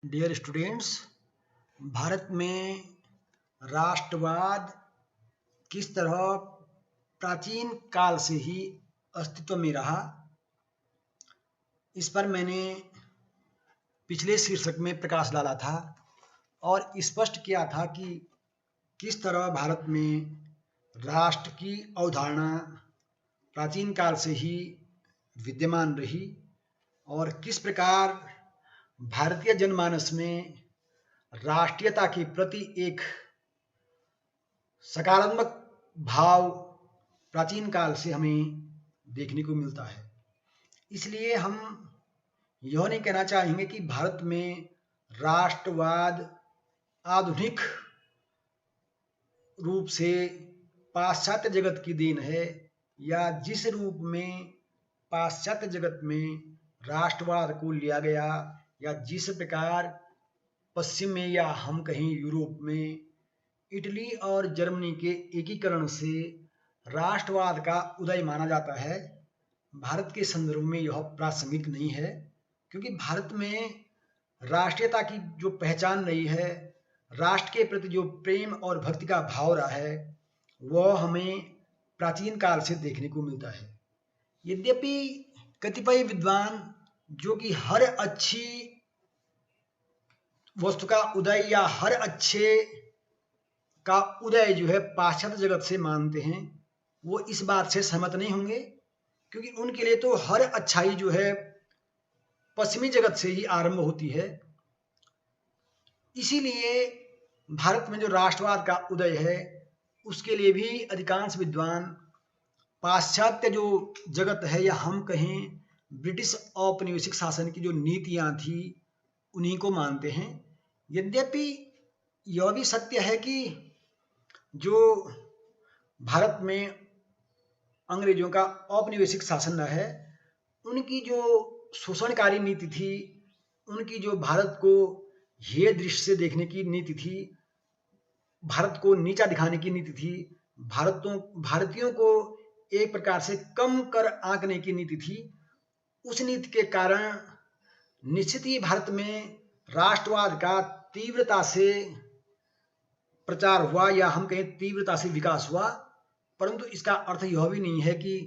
Dear students, Bharat में राष्ट्रवाद किस तरह प्राचीन काल से ही अस्तित्व में रहा, इस पर मैंने पिछले शीर्षक में प्रकाश डाला था और स्पष्ट किया था कि किस तरह भारत में राष्ट्र की अवधारणा प्राचीन काल से ही विद्यमान रही और किस प्रकार भारतीय जनमानस में राष्ट्रीयता के प्रति एक सकारात्मक भाव प्राचीन काल से हमें देखने को मिलता है। इसलिए हम यह नहीं कहना चाहेंगे कि भारत में राष्ट्रवाद आधुनिक रूप से पाश्चात्य जगत की देन है, या जिस रूप में पाश्चात्य जगत में राष्ट्रवाद को लिया गया, या जिस प्रकार पश्चिम में या हम कहीं यूरोप में इटली और जर्मनी के एकीकरण से राष्ट्रवाद का उदय माना जाता है, भारत के संदर्भ में यह प्रासंगिक नहीं है। क्योंकि भारत में राष्ट्रीयता की जो पहचान रही है, राष्ट्र के प्रति जो प्रेम और भक्ति का भाव रहा है, वह हमें प्राचीन काल से देखने को मिलता है। यद्यपि कतिपय विद्वान जो कि हर अच्छी वस्तु का उदय या हर अच्छे का उदय जो है पाश्चात्य जगत से मानते हैं, वो इस बात से सहमत नहीं होंगे, क्योंकि उनके लिए तो हर अच्छाई जो है पश्चिमी जगत से ही आरंभ होती है। इसीलिए भारत में जो राष्ट्रवाद का उदय है, उसके लिए भी अधिकांश विद्वान पाश्चात्य जो जगत है, या हम कहें ब्रिटिश औपनिवेशिक शासन की जो नीतियां थी, उन्हीं को मानते हैं। यद्यपि यह भी सत्य है कि जो भारत में अंग्रेजों का औपनिवेशिक शासन रहा है, उनकी जो शोषणकारी नीति थी, उनकी जो भारत को हेय दृष्टि से देखने की नीति थी, भारत को नीचा दिखाने की नीति थी, भारतीयों को एक प्रकार से कम कर आंकने की नीति थी, उस नीति के कारण निश्चित ही भारत में राष्ट्रवाद का तीव्रता से प्रचार हुआ, या हम कहें तीव्रता से विकास हुआ। परंतु इसका अर्थ यह भी नहीं है कि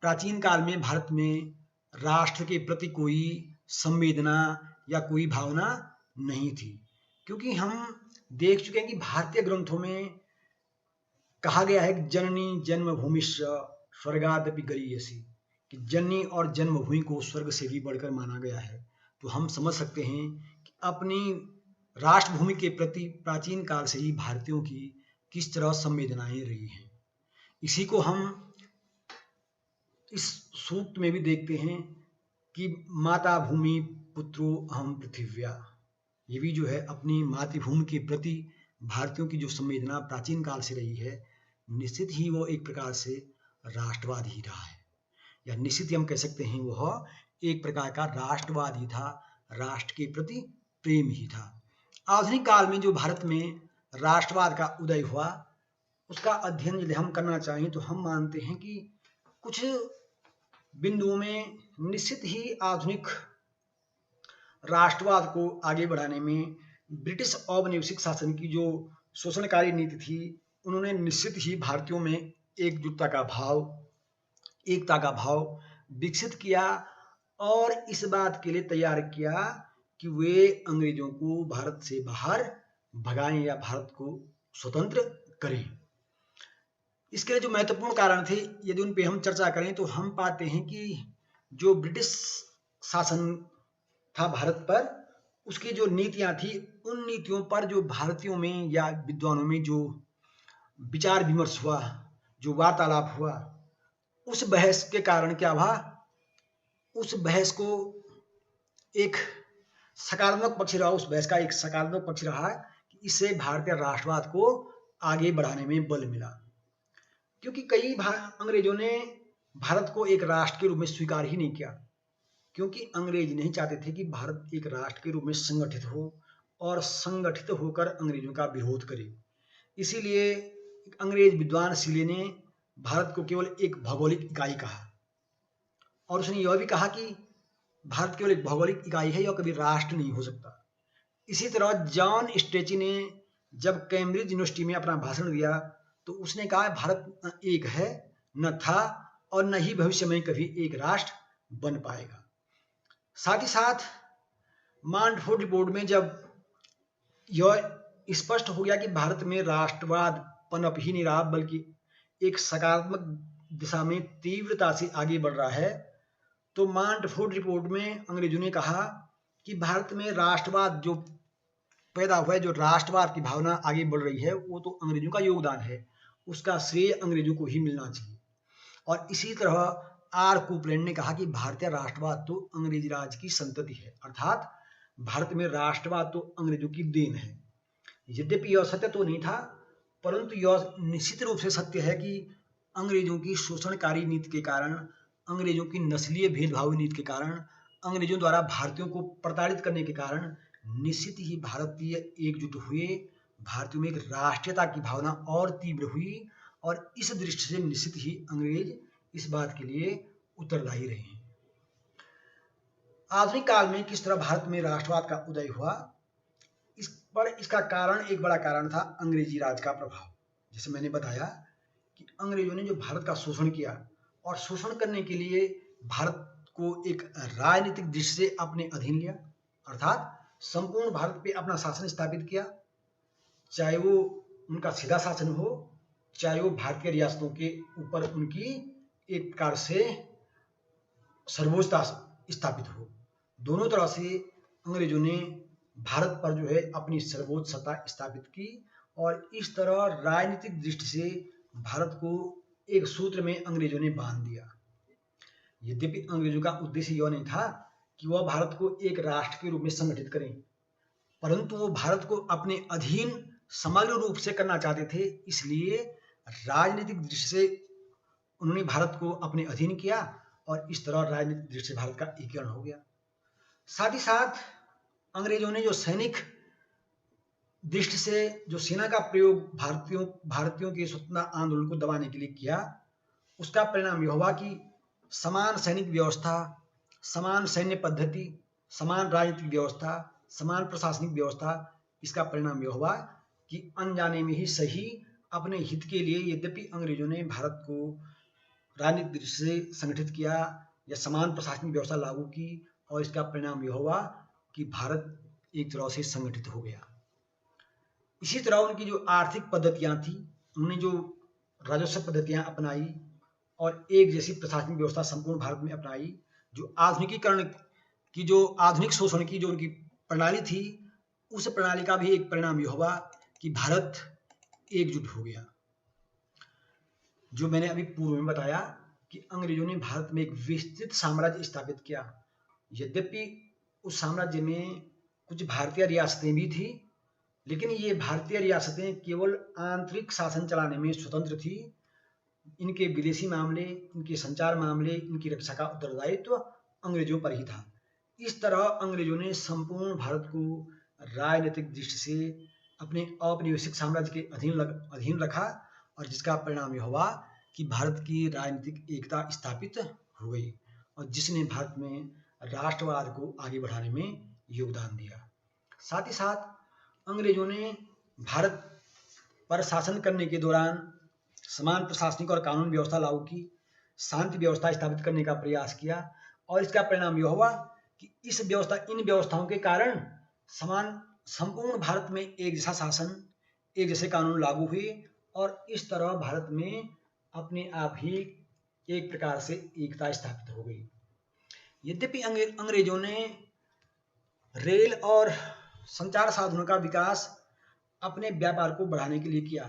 प्राचीन काल में भारत में राष्ट्र के प्रति कोई संवेदना या कोई भावना नहीं थी। क्योंकि हम देख चुके हैं कि भारतीय ग्रंथों में कहा गया है कि जननी जन्मभूमिश्च स्वर्गादपि गरीयसी, कि जननी और जन्मभूमि को स्वर्ग से भी बढ़कर माना गया है। तो हम समझ सकते हैं कि अपनी राष्ट्रभूमि के प्रति प्राचीन काल से ही भारतीयों की किस तरह संवेदनाएं रही हैं। इसी को हम इस सूक्त में भी देखते हैं कि माता भूमि पुत्रो अहम पृथिव्या, ये भी जो है अपनी मातृभूमि के प्रति भारतीयों की जो संवेदना प्राचीन काल से रही है, निश्चित ही वो एक प्रकार से राष्ट्रवाद ही रहा है, या निश्चित ही हम कह सकते हैं वह एक प्रकार का राष्ट्रवाद ही था, राष्ट्र के प्रति प्रेम ही था। आधुनिक काल में जो भारत में राष्ट्रवाद का उदय हुआ, उसका अध्ययन यदि हम करना चाहें तो हम मानते हैं कि कुछ बिंदुओं में निश्चित ही आधुनिक राष्ट्रवाद को आगे बढ़ाने में ब्रिटिश औपनिवेशिक शासन की जो शोषणकारी नीति थी, उन्होंने निश्चित ही भारतीयों में एकजुटता का भाव, एकता का भाव विकसित किया और इस बात के लिए तैयार किया कि वे अंग्रेजों को भारत से बाहर भगाएं या भारत को स्वतंत्र करें। इसके लिए जो महत्वपूर्ण कारण थे, यदि उन पे हम चर्चा करें तो हम पाते हैं कि जो ब्रिटिश शासन था भारत पर, उसकी जो नीतियां थी, उन नीतियों पर जो भारतीयों में या विद्वानों में जो विचार विमर्श हुआ, जो वार्तालाप हुआ, उस बहस के कारण क्या हुआ, उस बहस को एक सकारात्मक पक्ष रहा, उस बहस का एक सकारात्मक पक्ष रहा कि इससे भारतीय राष्ट्रवाद को आगे बढ़ाने में बल मिला। क्योंकि कई अंग्रेजों ने भारत को एक राष्ट्र के रूप में स्वीकार ही नहीं किया, क्योंकि अंग्रेज नहीं चाहते थे कि भारत एक राष्ट्र के रूप में संगठित हो और संगठित होकर अंग्रेजों का विरोध करे। इसीलिए अंग्रेज विद्वान सीले ने भारत को केवल एक भौगोलिक इकाई कहा, और उसने यह भी कहा कि भारत केवल एक भौगोलिक इकाई है, यह कभी राष्ट्र नहीं हो सकता। इसी तरह जॉन स्ट्रेची ने जब कैम्ब्रिज यूनिवर्सिटी में अपना भाषण दिया तो उसने कहा भारत एक है, न था और न ही भविष्य में कभी एक राष्ट्र बन पाएगा। साथ ही साथ मॉन्टफोर्ड रिपोर्ट में जब यह स्पष्ट हो गया कि भारत में राष्ट्रवाद पनप ही नहीं रहा बल्कि एक सकारात्मक दिशा में तीव्रता से आगे बढ़ रहा है, तो मॉन्टफोर्ड रिपोर्ट में अंग्रेजों ने कहा कि भारत में राष्ट्रवाद जो पैदा हुआ है, जो राष्ट्रवाद की भावना आगे बढ़ रही है, वो तो अंग्रेजों का योगदान है, उसका श्रेय अंग्रेजों को ही मिलना चाहिए। और इसी तरह आर कूपलैंड ने कहा कि भारतीय राष्ट्रवाद तो अंग्रेजी राज की संतति है, अर्थात भारत में राष्ट्रवाद तो अंग्रेजों की देन है। यद्यपि यह सत्य तो नहीं था, परंतु यह निश्चित रूप से सत्य है कि अंग्रेजों की शोषणकारी नीति के कारण, अंग्रेजों की नस्लीय भेदभावी नीति के कारण, अंग्रेजों द्वारा भारतीयों को प्रताड़ित करने के कारण निश्चित ही भारतीय एकजुट हुए, भारतीयों में एक राष्ट्रीयता की भावना और तीव्र हुई, और इस दृष्टि से निश्चित ही अंग्रेज इस बात के लिए उत्तरदायी रहे हैं। आधुनिक काल में किस तरह भारत में राष्ट्रवाद का उदय हुआ, इस पर इसका कारण, एक बड़ा कारण था अंग्रेजी राज का प्रभाव। जैसे मैंने बताया कि अंग्रेजों ने जो भारत का शोषण किया और शोषण करने के लिए भारत को एक राजनीतिक दृष्टि से अपने अधीन लिया, अर्थात संपूर्ण भारत पे अपना शासन स्थापित किया, चाहे वो उनका सीधा शासन हो, चाहे वो भारतीय रियासतों के ऊपर उनकी एक प्रकार से सर्वोच्चता स्थापित हो। दोनों तरह से अंग्रेजों ने भारत पर जो है अपनी सर्वोच्च सत्ता स्थापित की, और इस तरह राजनीतिक दृष्टि से भारत को एक सूत्र में अंग्रेजों ने बांध दिया। यद्यपि अंग्रेजों का उद्देश्य यह नहीं था कि वह भारत को एक राष्ट्र के रूप में संगठित करें, परंतु वो भारत को अपने अधीन समग्र रूप से करना चाहते थे। इसलिए राजनीतिक दृष्टि से उन्होंने भारत को अपने अधीन किया, और इस तरह राजनीतिक दृष्टि से भारत का एकीकरण हो गया। साथ ही साथ अंग्रेजों ने जो सैनिक दृष्टि से जो सेना का प्रयोग भारतीयों के स्वतंत्रता आंदोलन को दबाने के लिए किया, उसका परिणाम यह हुआ कि समान सैनिक व्यवस्था, समान सैन्य पद्धति, समान राजनीतिक व्यवस्था, समान प्रशासनिक व्यवस्था, इसका परिणाम यह हुआ कि अनजाने में ही सही अपने हित के लिए, यद्यपि अंग्रेजों ने भारत को राजनीतिक दृष्टि से संगठित किया या समान प्रशासनिक व्यवस्था लागू की, और इसका परिणाम यह हुआ कि भारत एक तरह से संगठित हो गया। इसी तरह उनकी जो आर्थिक पद्धतियां थी, उन्होंने जो राजस्व पद्धतियां अपनाई और एक जैसी प्रशासनिक व्यवस्था संपूर्ण भारत में अपनाई, जो आधुनिकीकरण की, जो आधुनिक शोषण की जो उनकी प्रणाली थी, उस प्रणाली का भी एक परिणाम यह हुआ कि भारत एकजुट हो गया। जो मैंने अभी पूर्व में बताया कि अंग्रेजों ने भारत में एक विस्तृत साम्राज्य स्थापित किया, यद्यपि उस साम्राज्य में कुछ भारतीय रियासतें भी थी, लेकिन ये भारतीय रियासतें केवल आंतरिक शासन चलाने में स्वतंत्र थी। इनके विदेशी मामले, इनके संचार मामले, इनकी रक्षा का उत्तरदायित्व अंग्रेजों पर ही था। इस तरह अंग्रेजों ने संपूर्ण भारत को राजनीतिक दृष्टि से अपने औपनिवेशिक साम्राज्य के अधीन रखा, और जिसका परिणाम यह हुआ कि भारत की राजनीतिक एकता स्थापित हो गई, और जिसने भारत में राष्ट्रवाद को आगे बढ़ाने में योगदान दिया। साथ ही साथ अंग्रेजों ने भारत पर शासन करने के दौरान समान प्रशासनिक और कानून व्यवस्था लागू की, शांति व्यवस्था स्थापित करने का प्रयास किया, और इसका परिणाम यह हुआ कि इन व्यवस्थाओं के कारण संपूर्ण भारत में एक जैसा शासन, एक जैसे कानून लागू हुए, और इस तरह भारत में अपने आप ही एक प्रकार से एकता स्थापित हो गई। यद्यपि अंग्रेजों ने रेल और संचार साधनों का विकास अपने व्यापार को बढ़ाने के लिए किया,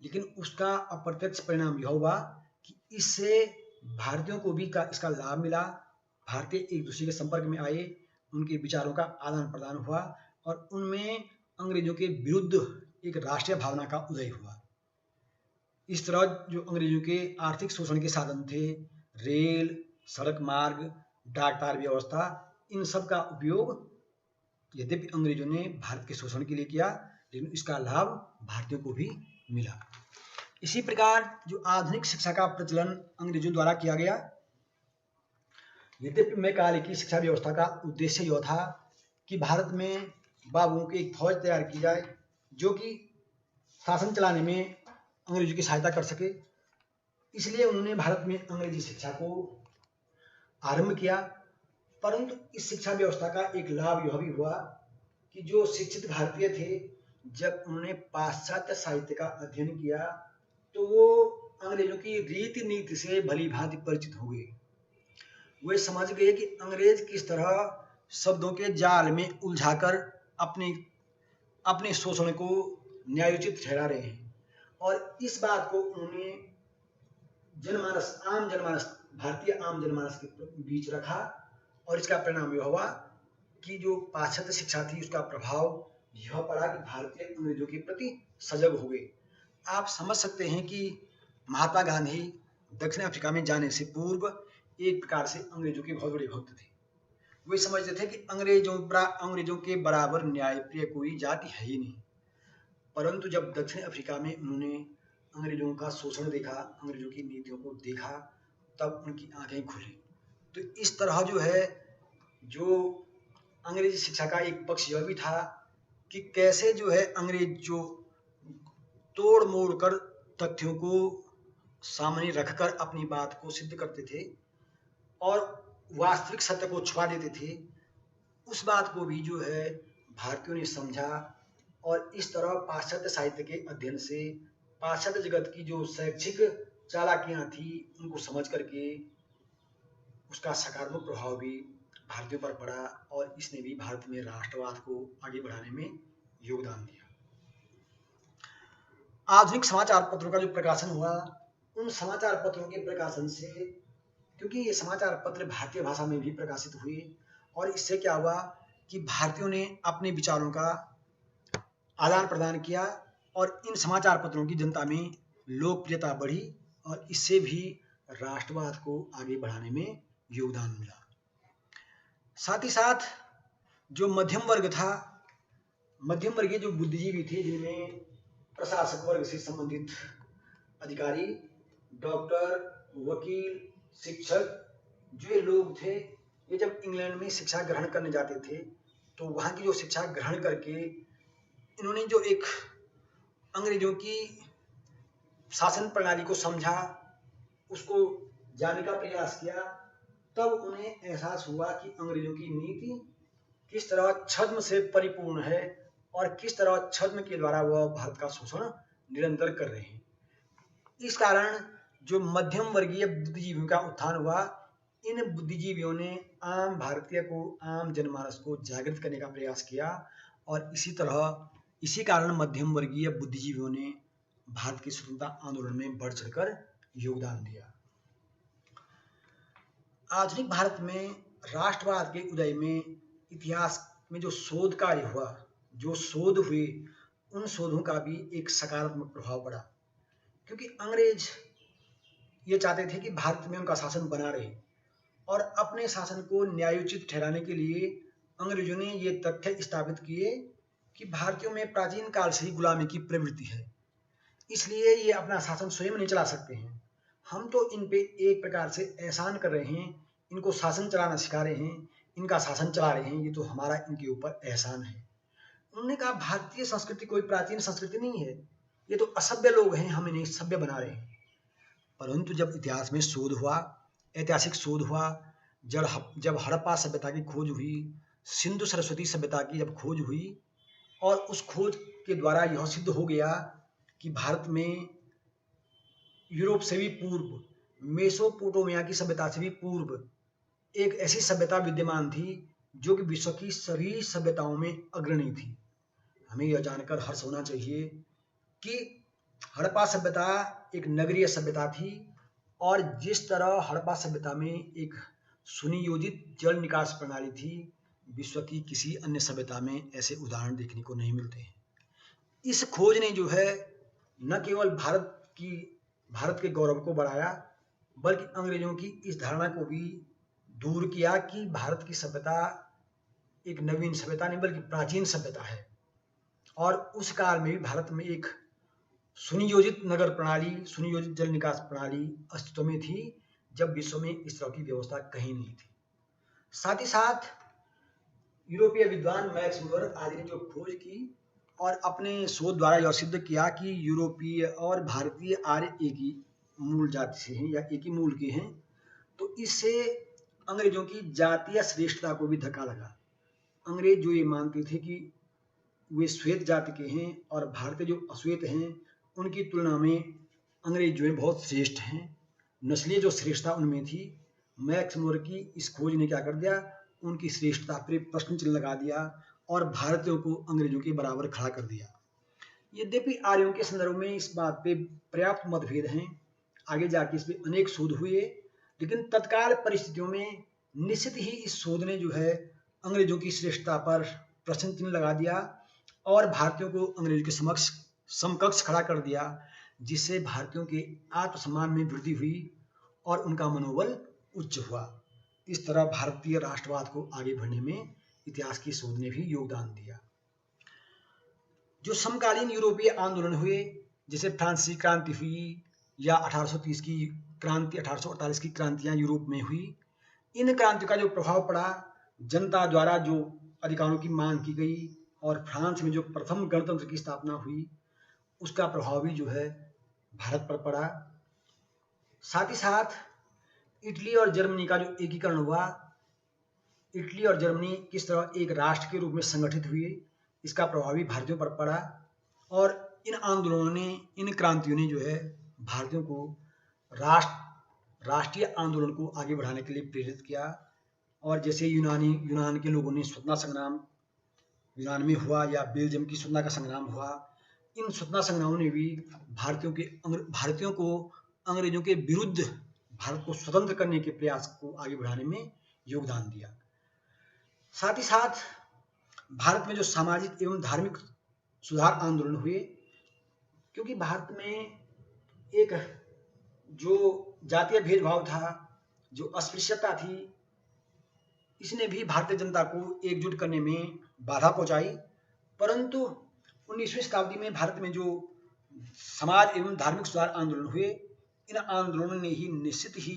लेकिन उसका अप्रत्यक्ष परिणाम यह हुआ कि इससे भारतीयों को भी इसका लाभ मिला। भारतीय एक दूसरे के संपर्क में आए, उनके विचारों का आदान प्रदान हुआ, और उनमें अंग्रेजों के विरुद्ध एक राष्ट्रीय भावना का उदय हुआ। इस तरह जो अंग्रेजों के आर्थिक शोषण के साधन थे, रेल, सड़क मार्ग, डाक तार व्यवस्था, इन सब का उपयोग यद्यपि अंग्रेजों ने भारत के शोषण के लिए किया, लेकिन इसका लाभ भारतीयों को भी मिला। इसी प्रकार जो आधुनिक शिक्षा का प्रचलन अंग्रेजों द्वारा किया गया, यद्यपि मैं काल की शिक्षा व्यवस्था का उद्देश्य यह था कि भारत में बाबुओं की एक फौज तैयार की जाए जो कि शासन चलाने में अंग्रेजों की सहायता कर सके। इसलिए उन्होंने भारत में अंग्रेजी शिक्षा को आरंभ किया। परंतु इस शिक्षा व्यवस्था का एक लाभ यह भी हुआ कि जो शिक्षित भारतीय थे, जब उन्होंने पाश्चात्य साहित्य का अध्ययन किया तो वो अंग्रेजों की रीति नीति से भली भांति परिचित हो गए। वे समझ गए कि अंग्रेज किस तरह शब्दों के जाल में उलझाकर अपने अपने शोषण को न्यायोचित ठहरा रहे हैं। और इस बात को उन्होंने आम जनमानस, भारतीय आम जनमानस के बीच रखा। और इसका परिणाम यह हुआ कि जो पाश्चात्य शिक्षा थी उसका प्रभाव यह पड़ा कि भारतीय अंग्रेजों के प्रति सजग हो गए। आप समझ सकते हैं कि महात्मा गांधी दक्षिण अफ्रीका में जाने से पूर्व एक प्रकार से अंग्रेजों के बहुत बड़े भक्त थे। वे समझते थे कि अंग्रेजों के बराबर न्यायप्रिय कोई जाति है ही नहीं। परंतु जब दक्षिण अफ्रीका में उन्होंने अंग्रेजों का शोषण देखा, अंग्रेजों की नीतियों को देखा, तब उनकी आंखें खुली। तो इस तरह जो है, जो अंग्रेजी शिक्षा का एक पक्ष यह भी था कि कैसे जो है अंग्रेज जो तोड़ मोड़ कर तथ्यों को सामने रखकर अपनी बात को सिद्ध करते थे और वास्तविक सत्य को छुपा देते थे, उस बात को भी जो है भारतीयों ने समझा। और इस तरह पाश्चात्य साहित्य के अध्ययन से पाश्चात्य जगत की जो शैक्षिक चालाकियां थी उनको समझ करके उसका सकारात्मक प्रभाव भी भारतीयों पर पड़ा और इसने भी भारत में राष्ट्रवाद को आगे बढ़ाने में योगदान दिया। आधुनिक समाचार पत्रों का जो प्रकाशन हुआ, उन समाचार पत्रों के प्रकाशन से, क्योंकि ये समाचार पत्र भारतीय भाषा में भी प्रकाशित हुए, और इससे क्या हुआ कि भारतीयों ने अपने विचारों का आदान प्रदान किया और इन समाचार पत्रों की जनता में लोकप्रियता बढ़ी और इससे भी राष्ट्रवाद को आगे बढ़ाने में योगदान मिला। साथ ही साथ जो मध्यम वर्ग था, मध्यम वर्गीय जो बुद्धिजीवी थे, जिनमें प्रशासक वर्ग से संबंधित अधिकारी, डॉक्टर, वकील, शिक्षक, जो ये लोग थे, ये जब इंग्लैंड में शिक्षा ग्रहण करने जाते थे तो वहाँ की जो शिक्षा ग्रहण करके इन्होंने जो एक अंग्रेजों की शासन प्रणाली को समझा, उसको जानने का प्रयास किया, तब उन्हें एहसास हुआ कि अंग्रेजों की नीति किस तरह छद्म से परिपूर्ण है और किस तरह छद्म के द्वारा वह भारत का शोषण निरंतर कर रहे हैं। इस कारण जो मध्यम वर्गीय बुद्धिजीवियों का उत्थान हुआ, इन बुद्धिजीवियों ने आम भारतीय को, आम जनमानस को जागृत करने का प्रयास किया और इसी कारण मध्यम वर्गीय बुद्धिजीवियों ने भारत की स्वतंत्रता आंदोलन में बढ़ चढ़कर योगदान दिया। आधुनिक भारत में राष्ट्रवाद के उदय में इतिहास में जो शोध कार्य हुआ, जो शोध हुए, उन शोधों का भी एक सकारात्मक प्रभाव पड़ा, क्योंकि अंग्रेज ये चाहते थे कि भारत में उनका शासन बना रहे और अपने शासन को न्यायोचित ठहराने के लिए अंग्रेजों ने ये तथ्य स्थापित किए कि भारतीयों में प्राचीन काल से ही गुलामी की प्रवृत्ति है, इसलिए ये अपना शासन स्वयं नहीं चला सकते हैं, हम तो इन पे एक प्रकार से एहसान कर रहे हैं, इनको शासन चलाना सिखा रहे हैं, इनका शासन चला रहे हैं, ये तो हमारा इनके ऊपर एहसान है। उन्होंने कहा भारतीय संस्कृति कोई प्राचीन संस्कृति नहीं है, ये तो असभ्य लोग हैं, हम इन्हें सभ्य बना रहे हैं। परंतु जब इतिहास में शोध हुआ, ऐतिहासिक शोध हुआ, जब हड़प्पा सभ्यता की खोज हुई, सिंधु सरस्वती सभ्यता की जब खोज हुई और उस खोज के द्वारा यह सिद्ध हो गया कि भारत में यूरोप से भी पूर्व, मेसोपोटामिया की सभ्यता से भी पूर्व एक ऐसी सभ्यता विद्यमान थी जो कि विश्व की सभी सभ्यताओं में अग्रणी थी। हमें यह जानकर हर्ष होना चाहिए कि हड़प्पा सभ्यता एक नगरीय सभ्यता थी और जिस तरह हड़प्पा सभ्यता में एक सुनियोजित जल निकास प्रणाली थी, विश्व की किसी अन्य सभ्यता में ऐसे उदाहरण देखने को नहीं मिलते हैं। इस खोज ने जो है न केवल भारत के गौरव को बढ़ाया, बल्कि अंग्रेजों की इस धारणा को भी दूर किया कि भारत की सभ्यता एक नवीन सभ्यता नहीं बल्कि प्राचीन सभ्यता है। और उस काल में भी भारत में एक सुनियोजित नगर प्रणाली, सुनियोजित जल निकास प्रणाली अस्तित्व में थी, जब विश्व में इस तरह की व्यवस्था कहीं नहीं थी। साथ ही साथ यूरोपीय विद्वान मैक्स मूलर आदि ने जो खोज की और अपने शोध द्वारा यह सिद्ध किया कि यूरोपीय और भारतीय आर्य एक ही मूल जाति से हैं या एक ही मूल के हैं, तो इससे अंग्रेजों की जातीय श्रेष्ठता को भी धक्का लगा। अंग्रेज जो ये मानते थे कि वे श्वेत जाति के हैं और भारतीय जो अश्वेत हैं उनकी तुलना में अंग्रेज जो है बहुत श्रेष्ठ हैं, नस्लीय जो श्रेष्ठता उनमें थी, मैक्स मूलर की इस खोज ने क्या कर दिया, उनकी श्रेष्ठता पर प्रश्न चिन्ह लगा दिया और भारतीयों को अंग्रेजों के बराबर खड़ा कर दिया। यद्यपि आर्यों के संदर्भ में इस बात पे पर्याप्त मतभेद हैं, आगे जाके इस पे अनेक शोध हुए, लेकिन तत्काल परिस्थितियों में निश्चित ही इस शोध ने जो है अंग्रेजों की श्रेष्ठता पर प्रश्न चिन्ह लगा दिया और भारतीयों को अंग्रेजों के समक्ष समकक्ष खड़ा कर दिया, जिससे भारतीयों के आत्मसम्मान में वृद्धि हुई और उनका मनोबल उच्च हुआ। इस तरह भारतीय राष्ट्रवाद को आगे बढ़ने में इतिहास की शोध ने भी योगदान दिया। जो समकालीन यूरोपीय आंदोलन हुए, जैसे फ्रांसीसी क्रांति हुई या 1830 की क्रांति, 1848 की क्रांतियां यूरोप में हुई, इन क्रांतियों का जो प्रभाव पड़ा, जनता द्वारा जो अधिकारों की मांग की गई और फ्रांस में जो प्रथम गणतंत्र की स्थापना हुई, उसका प्रभाव भी जो है भारत पर पड़ा। साथ ही साथ इटली और जर्मनी का जो एकीकरण हुआ, इटली और जर्मनी किस तरह एक राष्ट्र के रूप में संगठित हुए, इसका प्रभाव भी भारतीयों पर पड़ा और इन आंदोलनों ने, इन क्रांतियों ने जो है भारतीयों को राष्ट्रीय आंदोलन को आगे बढ़ाने के लिए प्रेरित किया। और जैसे यूनान के लोगों ने स्वतंत्रता संग्राम यूनान में हुआ या बेल्जियम की स्वतंत्रता का संग्राम हुआ, इन स्वतंत्रता संग्रामों ने भी भारतीयों को अंग्रेजों के विरुद्ध भारत को स्वतंत्र करने के प्रयास को आगे बढ़ाने में योगदान दिया। साथ ही साथ भारत में जो सामाजिक एवं धार्मिक सुधार आंदोलन हुए, क्योंकि भारत में एक जो जातीय भेदभाव था, जो अस्पृश्यता थी, इसने भी भारतीय जनता को एकजुट करने में बाधा पहुंचाई। परंतु 19वीं शताब्दी में भारत में जो समाज एवं धार्मिक सुधार आंदोलन हुए, इन आंदोलनों ने ही निश्चित ही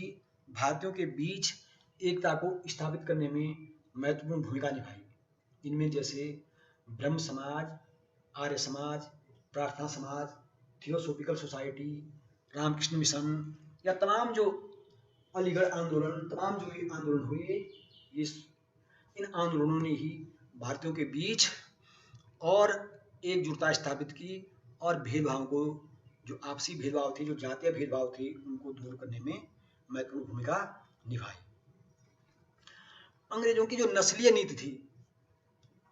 भारतीयों के बीच एकता को स्थापित करने में महत्वपूर्ण भूमिका निभाई। इनमें जैसे ब्रह्म समाज, आर्य समाज, प्रार्थना समाज, थियोसॉफिकल सोसाइटी, रामकृष्ण मिशन या तमाम जो अलीगढ़ आंदोलन, तमाम जो ये आंदोलन हुए, इन आंदोलनों ने ही भारतीयों के बीच और एकजुटता स्थापित की और भेदभाव को, जो आपसी भेदभाव थे, जो जातीय भेदभाव थे, उनको दूर करने में महत्वपूर्ण भूमिका निभाई। अंग्रेजों की जो नस्लीय नीति थी,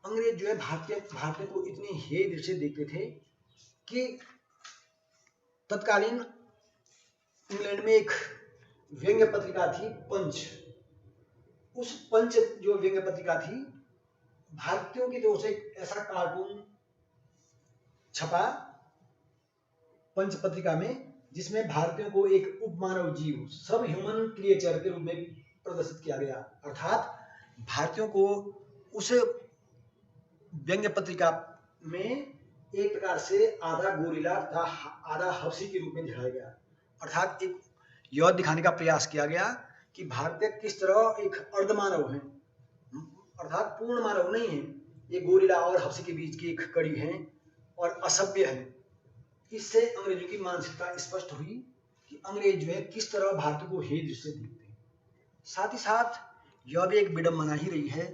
अंग्रेज जो है भारतीय को इतनी हे दृष्टि से देखते थे कि तत्कालीन इंग्लैंड में एक व्यंग्य पत्रिका थी पंच। उस पंच जो व्यंग्य पत्रिका थी, भारतीयों की तरफ से ऐसा कार्टून छपा पंच पत्रिका में, जिसमें भारतीयों को एक उपमानव जीव, सब ह्यूमन क्रिएचर के रूप में प्रदर्शित किया गया। अर्थात भारतीयों को उस व्यंग्य पत्रिका में एक प्रकार से आधा गोरिल्ला तथा आधा हबशी के रूप में दिखाया गया। अर्थात एक यह दिखाने का प्रयास किया गया कि भारतीय किस तरह एक अर्धमानव हैं, अर्थात पूर्ण मानव नहीं है, ये गोरिल्ला और हबशी के बीच की एक कड़ी है और असभ्य है। इससे अंग्रेजों की मानसिकता स्पष्ट हुई कि अंग्रेज जो है किस तरह भारत को हे दृष्टि से देखते हैं। साथ ही साथ यह भी एक विडंबना ही रही है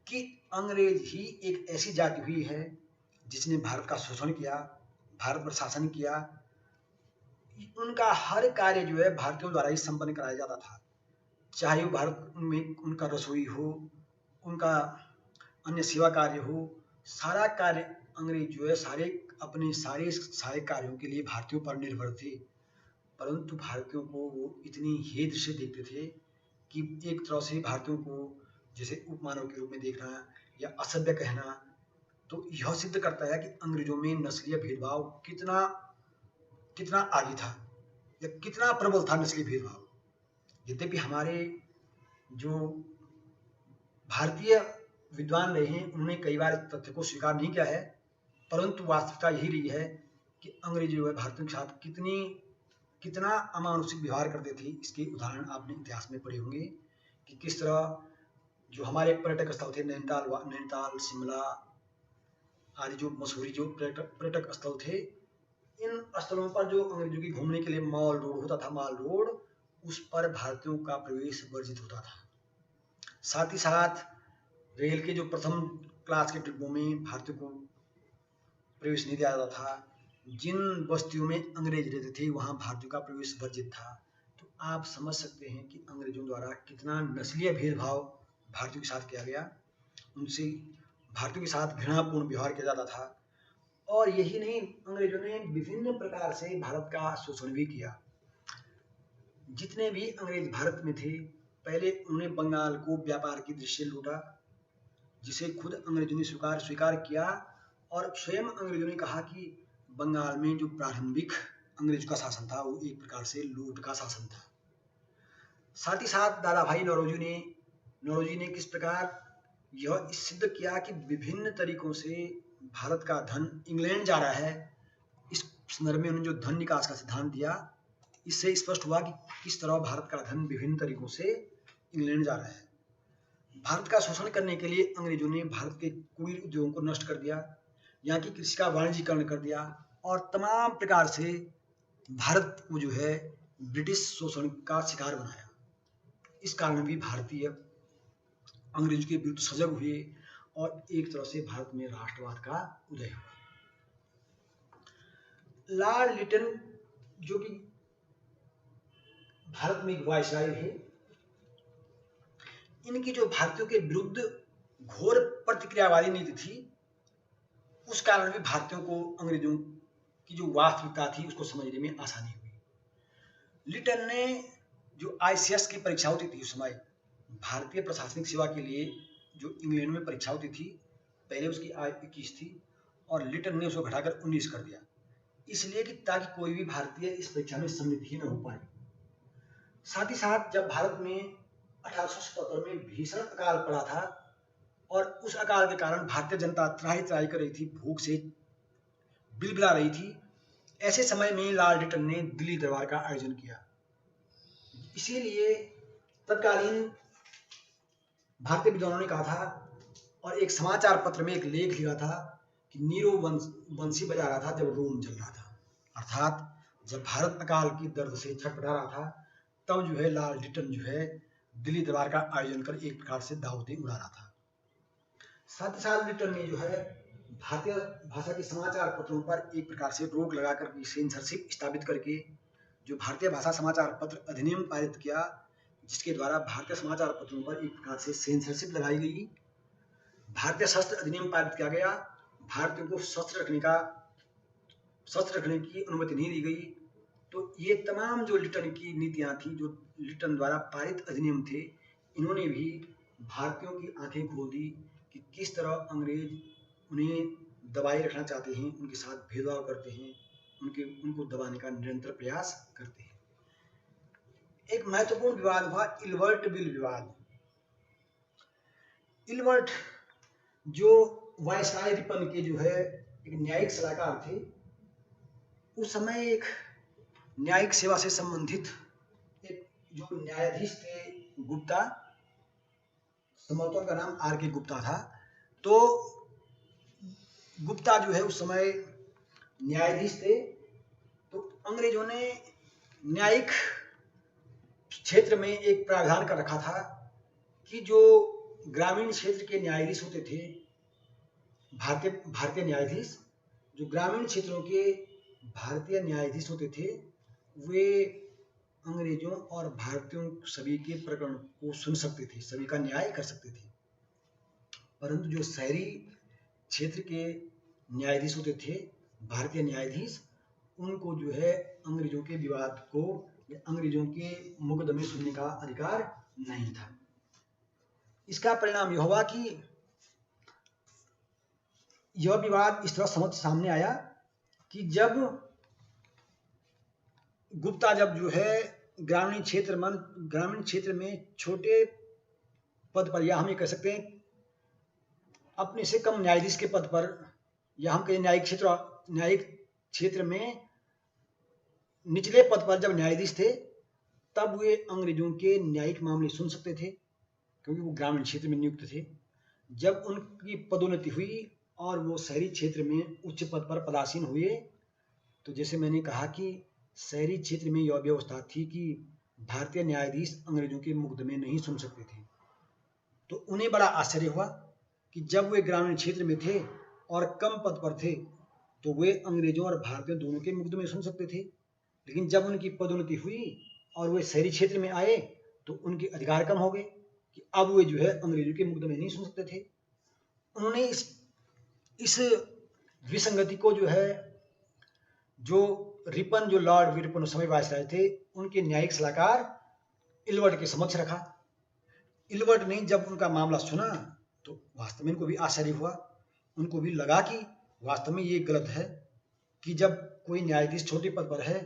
कि अंग्रेज ही एक ऐसी जाति हुई है जिसने भारत का शोषण किया, भारत पर शासन किया। उनका हर कार्य जो है भारतीयों द्वारा ही संपन्न कराया जाता था, चाहे वो भारत में उनका रसोई हो, उनका अन्य सेवा कार्य हो, सारा कार्य अंग्रेज जो है अपने सारे सहायक कार्यों के लिए भारतीयों पर निर्भर थे। परंतु भारतीयों को वो इतनी हे दृष्टि देखते थे कि एक तरह से भारतीयों को जैसे उपमानव के रूप में देखना या असभ्य कहना। तो यह सिद्ध करता है कि अंग्रेजों में नस्लीय भेदभाव कितना आगे था या कितना प्रबल था नस्लीय भेदभाव। यद्यपि हमारे जो भारतीय विद्वान रहे हैं, उन्होंने कई बार इस तथ्य को स्वीकार नहीं किया है, परंतु वास्तविकता यही रही है कि अंग्रेज जो है भारतीयों के साथ कितना अमानुषिक व्यवहार करते थे। इसके उदाहरण आपने इतिहास में पढ़े होंगे कि किस तरह जो हमारे पर्यटक स्थल थे, नैनीताल, शिमला आदि जो मशहूरी जो पर्यटक स्थल थे, इन स्थलों पर जो अंग्रेजों की घूमने के लिए मॉल रोड होता था, माल रोड, उस पर भारतीयों का प्रवेश वर्जित होता था। साथ ही साथ रेल के जो प्रथम क्लास के डिब्बों में भारतीयों को प्रवेश नहीं दिया जाता था। जिन बस्तियों में अंग्रेज रहते थे वहां भारतीयों का प्रवेश वर्जित था। तो आप समझ सकते हैं कि अंग्रेजों द्वारा कितना नस्लीय भेदभाव भारतीयों के साथ किया गया, उनसे भारतीयों के साथ घृणापूर्ण व्यवहार किया जाता था। और यही नहीं, अंग्रेजों ने विभिन्न प्रकार से भारत का शोषण भी किया। जितने भी अंग्रेज भारत में थे, पहले उन्होंने बंगाल को व्यापार की दृष्टि से लूटा, जिसे खुद अंग्रेजों ने स्वीकार किया। और स्वयं अंग्रेजों ने कहा कि बंगाल में जो प्रारंभिक अंग्रेजों का शासन था वो एक प्रकार से लूट का शासन था। साथ ही साथ दादा भाई नौरोजी ने किस प्रकार यह सिद्ध किया कि विभिन्न तरीकों से भारत का धन इंग्लैंड जा रहा है। इस संदर्भ में उन्होंने जो धन निकास का सिद्धांत दिया, इससे स्पष्ट हुआ कि किस तरह भारत का धन विभिन्न तरीकों से इंग्लैंड जा रहा है। भारत का शोषण करने के लिए अंग्रेजों ने भारत के कुटीर उद्योगों को नष्ट कर दिया, यहाँ की कृषि का वाणिज्यीकरण कर दिया और तमाम प्रकार से भारत को जो है ब्रिटिश शोषण का शिकार बनाया। इस कारण भी भारतीय अंग्रेजों के विरुद्ध सजग हुए और एक तरह से भारत में राष्ट्रवाद का उदय हुआ। लॉर्ड लिटन जो कि भारत में एक वायसराय है, इनकी जो भारतीयों के विरुद्ध घोर प्रतिक्रियावादी नीति थी, उस कारण भी भारतीयों को अंग्रेजों की जो वास्तविकता थी उसको समझने में आसानी हुई। लिटन ने जो ICS की परीक्षा होती थी उस समय, भारतीय प्रशासनिक सेवा के लिए जो इंग्लैंड में परीक्षा होती थी, पहले उसकी आयु 21 थी और लिटन ने उसको घटाकर 19 कर दिया, इसलिए कि ताकि कोई भी भारतीय इस परीक्षा में सम्मिलित ही न हो पाए। साथ ही साथ जब भारत में 1877 में भीषण अकाल पड़ा था और उस अकाल के कारण भारतीय जनता त्राही त्राही कर रही थी, भूख से बिलबिला रही थी, ऐसे समय में लॉर्ड लिटन ने दिल्ली दरबार का आयोजन किया। इसीलिए तत्कालीन भारतीय विद्वानों ने कहा था और एक समाचार पत्र में एक लेख लिखा था कि नीरो बंसी बजा रहा था जब रोम जल रहा था। अर्थात जब भारत अकाल की दर्द से छटपटा रहा था, तब जो है लॉर्ड लिटन जो है दिल्ली दरबार का आयोजन कर एक प्रकार से दावतें उड़ा रहा था। साथ ही साथ लिटन ने जो है भारतीय भाषा के समाचार पत्रों पर एक प्रकार से रोक लगाकर सेंसरशिप स्थापित करके जो भारतीय भाषा समाचार पत्र अधिनियम पारित किया, जिसके द्वारा भारतीय समाचार पत्रों पर एक प्रकार से सेंसरशिप लगाई गई। भारतीय शस्त्र अधिनियम पारित किया गया, भारतीयों को शस्त्र रखने की अनुमति नहीं दी गई। तो ये तमाम जो लिटन की नीतियां थी, जो लिटन द्वारा पारित अधिनियम थे, इन्होंने भी भारतीयों की आंखें खोल दी कि किस तरह अंग्रेज उन्हें दबाए रखना चाहते हैं, उनके साथ भेदभाव करते हैं, उनको दबाने का निरंतर प्रयास करते हैं। एक महत्वपूर्ण विवाद हुआ इल्बर्ट बिल विवाद। इल्बर्ट जो वायसराय रिपन के जो है एक न्यायिक सलाहकार थे, उस समय एक न्यायिक सेवा से संबंधित एक जो न्यायाधीश थे गुप्ता, संभवतः उनका नाम R.K. गुप्ता था। तो गुप्ता जो है उस समय न्यायाधीश थे। तो अंग्रेजों ने न्यायिक क्षेत्र में एक प्रावधान कर रखा था कि जो ग्रामीण क्षेत्र के न्यायाधीश होते थे, भारतीय न्यायाधीश, जो ग्रामीण क्षेत्रों के भारतीय न्यायाधीश होते थे, वे अंग्रेजों और भारतीयों सभी के प्रकरण को सुन सकते थे, सभी का न्याय कर सकते थे। परंतु जो शहरी क्षेत्र के न्यायाधीश होते थे, भारतीय न्यायाधीश, उनको जो है अंग्रेजों के विवाद को या अंग्रेजों के मुकदमे सुनने का अधिकार नहीं था। इसका परिणाम यह हुआ कि यह विवाद इस तरह सामने आया कि जब गुप्ता जो है ग्रामीण क्षेत्र में छोटे पद पर, या हम ये कह सकते हैं अपने से कम न्यायाधीश के पद पर, या हम कहें न्यायिक क्षेत्र में निचले पद पर जब न्यायाधीश थे, तब वे अंग्रेजों के न्यायिक मामले सुन सकते थे। क्योंकि वो ग्रामीण क्षेत्र में नियुक्त थे। जब उनकी पदोन्नति हुई और वो शहरी क्षेत्र में उच्च पद पर पदासीन हुए, तो जैसे मैंने कहा कि शहरी क्षेत्र में यह व्यवस्था थी कि भारतीय न्यायाधीश अंग्रेजों के मुकदमे नहीं सुन सकते थे। तो उन्हें बड़ा आश्चर्य हुआ कि जब वे ग्रामीण क्षेत्र में थे और कम पद पर थे तो वे अंग्रेजों और भारतीयों दोनों के मुकदमे सुन सकते थे, लेकिन जब उनकी पदोन्नति हुई और वे शहरी क्षेत्र में आए तो उनके अधिकार कम हो गए कि अब वे जो है अंग्रेजों के मुकदमे नहीं सुन सकते थे। उन्होंने इस विसंगति को जो है, जो रिपन, जो लॉर्ड रिपन उस समय वायसराय थे, उनके न्यायिक सलाहकार इल्बर्ट के समक्ष रखा। इल्बर्ट ने जब उनका मामला सुना तो वास्तव में इनको भी आश्चर्य हुआ। उनको भी लगा कि वास्तव में ये गलत है कि जब कोई न्यायाधीश छोटे पद पर है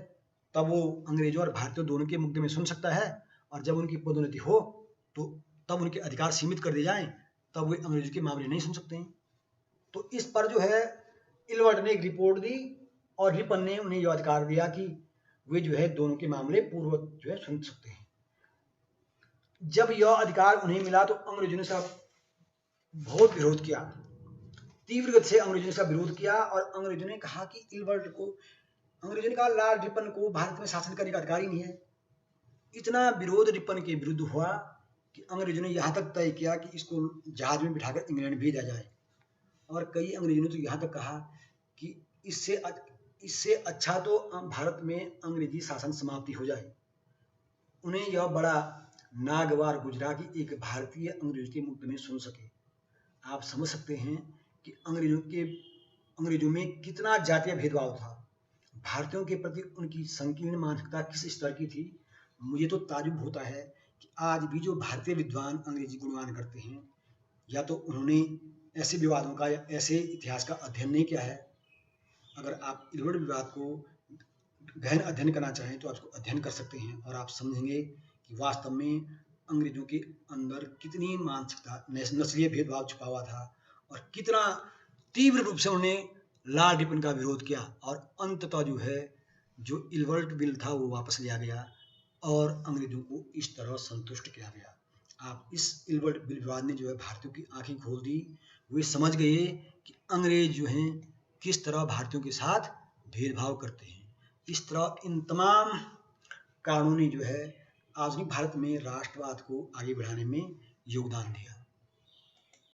तब वो अंग्रेजों और भारतीयों दोनों के मुकदमे सुन सकता है, और जब उनकी पदोन्नति हो तो तब उनके अधिकार सीमित कर दिए जाएं, तब वे अंग्रेजों के मामले नहीं सुन सकते हैं। तो इस पर जो है इल्बर्ट ने एक रिपोर्ट दी और रिपन ने उन्हें यह अधिकार दिया कि वे जो है दोनों के मामले पूर्ववत जो है सुन सकते हैं। जब यह अधिकार उन्हें मिला तो अंग्रेजों ने सब बहुत विरोध किया, तीव्र गति से अंग्रेजों ने इसका विरोध किया, और अंग्रेजों ने कहा कि इल्बर्ट को, अंग्रेजों ने कहा लॉर्ड रिपन को भारत में शासन करने का अधिकार ही नहीं है। इतना विरोध रिपन के विरुद्ध हुआ कि अंग्रेजों ने यहाँ तक तय किया कि इसको जहाज में बिठाकर इंग्लैंड भेजा जाए, और कई अंग्रेजों ने तो यहाँ तक कहा कि इससे अच्छा तो भारत में अंग्रेजी शासन समाप्ति हो जाए। उन्हें यह बड़ा नागवार गुजरा कि एक भारतीय अंग्रेजों के मुकदमे सुन सके। आप समझ सकते हैं कि अंग्रेजों में कितना जातीय भेदभाव था, भारतीयों के प्रति उनकी संकीर्ण मानसिकता किस स्तर की थी। मुझे तो ताज्जुब होता है कि आज भी जो भारतीय विद्वान अंग्रेजी गुणगान करते हैं, या तो उन्होंने ऐसे विवादों का या ऐसे इतिहास का अध्ययन नहीं किया है। अगर आप इल्बर्ट विवाद को गहन अध्ययन करना चाहें तो आप उसको अध्ययन कर सकते हैं, और आप समझेंगे कि वास्तव में अंग्रेजों के अंदर कितनी मानसिकता, नस्लीय भेदभाव छुपा हुआ था, और कितना तीव्र रूप से उन्होंने लॉर्ड रिपन का विरोध किया, और अंततः जो है जो इल्बर्ट बिल था वो वापस लिया गया और अंग्रेजों को इस तरह संतुष्ट किया गया। आप इस इल्बर्ट बिल विवाद ने जो है भारतीयों की आंखें खोल दी। वे समझ गए कि अंग्रेज जो हैं किस तरह भारतीयों के साथ भेदभाव करते हैं। इस तरह इन तमाम कानूनी जो है आधुनिक भारत में राष्ट्रवाद को आगे बढ़ाने में योगदान दिया।